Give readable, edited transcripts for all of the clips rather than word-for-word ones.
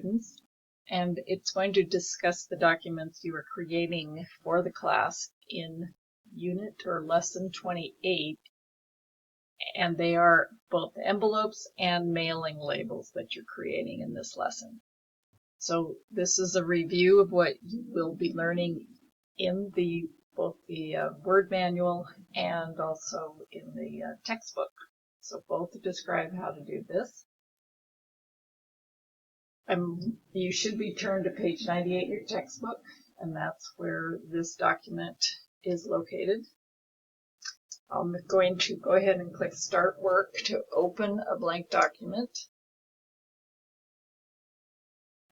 students, and it's going to discuss the documents you are creating for the class in unit or lesson 28, and they are both envelopes and mailing labels that you're creating in this lesson. So this is a review of what you will be learning in both the Word manual and also in the textbook. So both describe how to do this. You should be turned to page 98 in your textbook, and that's where this document is located. I'm going to go ahead and click Start Work to open a blank document.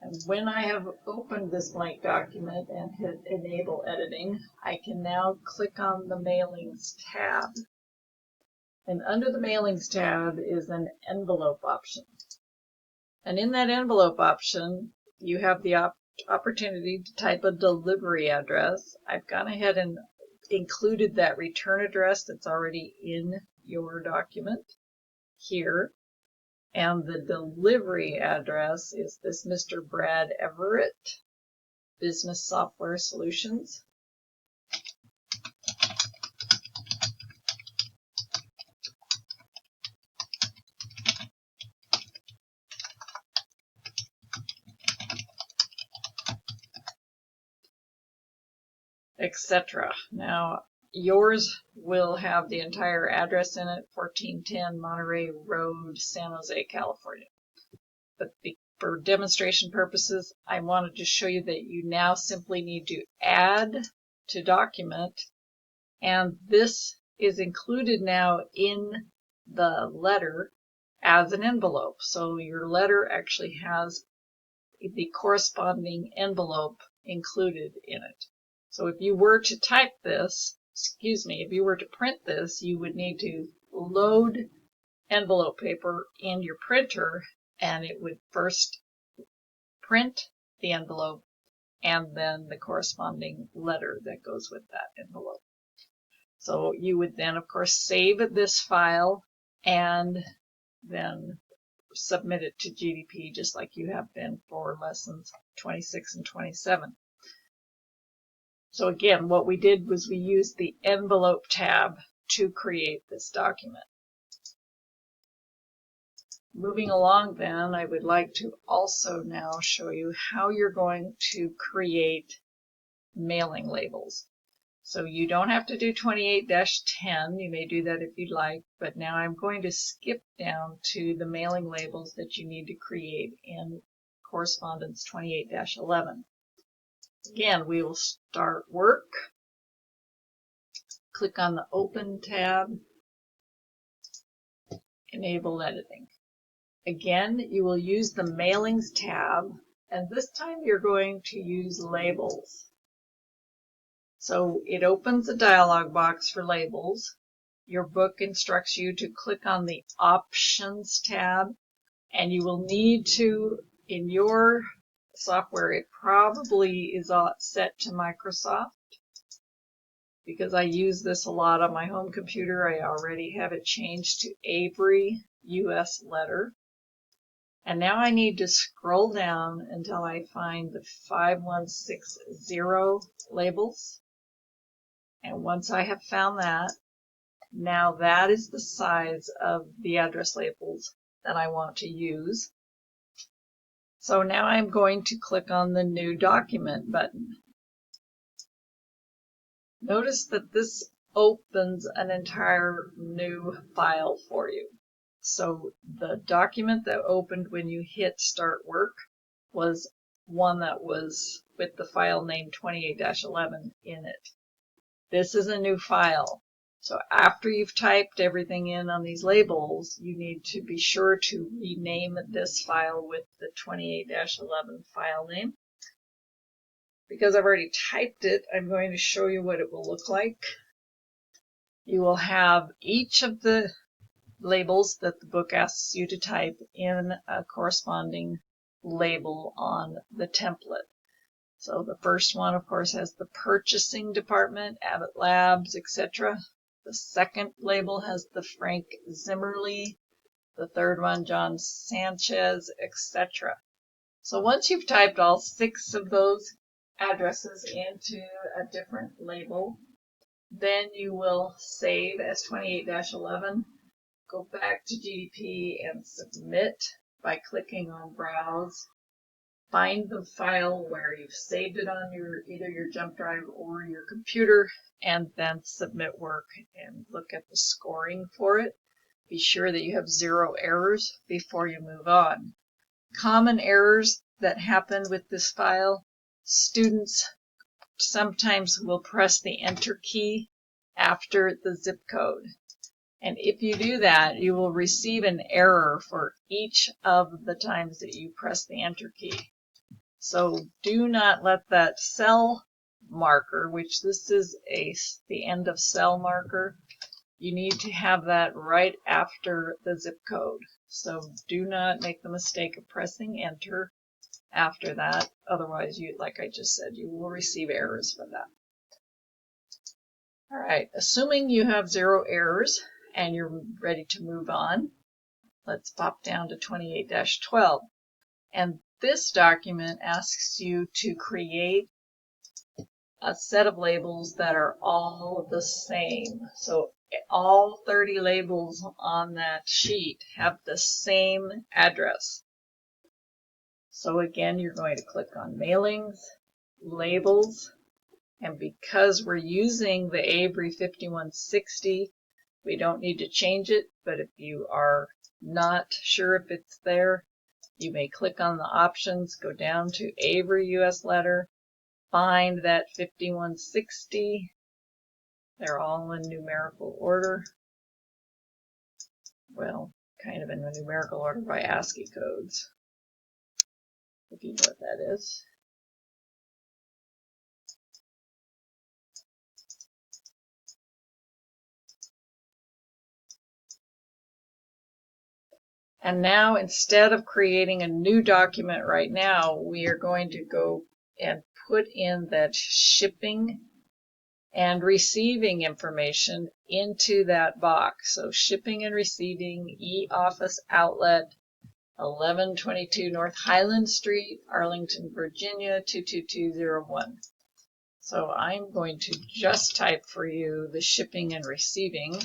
And when I have opened this blank document and hit Enable Editing, I can now click on the Mailings tab. And under the Mailings tab is an envelope option. And in that envelope option, you have the opportunity to type a delivery address. I've gone ahead and included that return address that's already in your document here. And the delivery address is this Mr. Brad Everett, Business Software Solutions. Etc. Now, yours will have the entire address in it, 1410 Monterey Road, San Jose, California. But for demonstration purposes, I wanted to show you that you now simply need to add to document, and this is included now in the letter as an envelope. So your letter actually has the corresponding envelope included in it. So if you were to type this, if you were to print this, you would need to load envelope paper in your printer, and it would first print the envelope and then the corresponding letter that goes with that envelope. So you would then, of course, save this file and then submit it to GDP just like you have been for lessons 26 and 27. So again, what we did was we used the envelope tab to create this document. Moving along then, I would like to also now show you how you're going to create mailing labels. So you don't have to do 28-10, you may do that if you'd like, but now I'm going to skip down to the mailing labels that you need to create in correspondence 28-11. Again, we will start work, click on the Open tab, Enable Editing. Again, you will use the Mailings tab, and this time you're going to use labels. So it opens a dialog box for labels. Your book instructs you to click on the Options tab, and you will need to, in your software, it probably is set to Microsoft. Because I use this a lot on my home computer, I already have it changed to Avery US Letter. And now I need to scroll down until I find the 5160 labels. And once I have found that, now that is the size of the address labels that I want to use. So now I'm going to click on the New Document button. Notice that this opens an entire new file for you. So the document that opened when you hit Start Work was one that was with the file name 28-11 in it. This is a new file. So after you've typed everything in on these labels, you need to be sure to rename this file with the 28-11 file name. Because I've already typed it, I'm going to show you what it will look like. You will have each of the labels that the book asks you to type in a corresponding label on the template. So the first one, of course, has the purchasing department, Abbott Labs, etc. The second label has the Frank Zimmerly. The third one, John Sanchez, etc. So once you've typed all 6 of those addresses into a different label, then you will save as 28-11, go back to GDP and submit by clicking on Browse. Find the file where you've saved it on either your jump drive or your computer, and then submit work and look at the scoring for it. Be sure that you have 0 errors before you move on. Common errors that happen with this file: students sometimes will press the enter key after the zip code. And if you do that, you will receive an error for each of the times that you press the enter key. So do not let that cell marker, which this is the end of cell marker, you need to have that right after the zip code. So do not make the mistake of pressing enter after that. Otherwise, like I just said, you will receive errors for that. All right, assuming you have 0 errors and you're ready to move on, let's pop down to 28-12. And this document asks you to create a set of labels that are all the same. So all 30 labels on that sheet have the same address. So again, you're going to click on Mailings, Labels, and because we're using the Avery 5160, we don't need to change it, but if you are not sure if it's there, you may click on the options, go down to Avery US Letter, find that 5160. They're all in numerical order. Well, kind of in a numerical order by ASCII codes, if you know what that is. And now, instead of creating a new document right now, we are going to go and put in that shipping and receiving information into that box. So shipping and receiving, e-office outlet, 1122 North Highland Street, Arlington, Virginia, 22201. So I'm going to just type for you the shipping and receiving.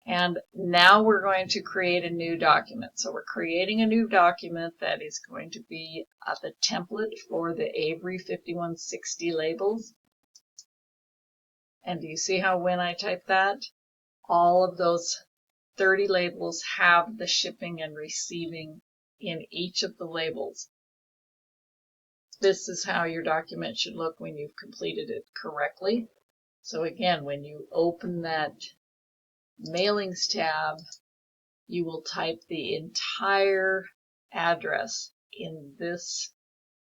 And now we're going to create a new document. So we're creating a new document that is going to be the template for the Avery 5160 labels. And do you see how when I type that, all of those 30 labels have the shipping and receiving in each of the labels? This is how your document should look when you've completed it correctly. So again, when you open that Mailings tab, you will type the entire address in this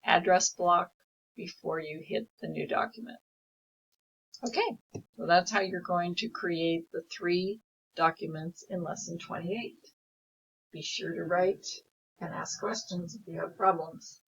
address block before you hit the new document. Okay, so that's how you're going to create the 3 documents in Lesson 28. Be sure to write and ask questions if you have problems.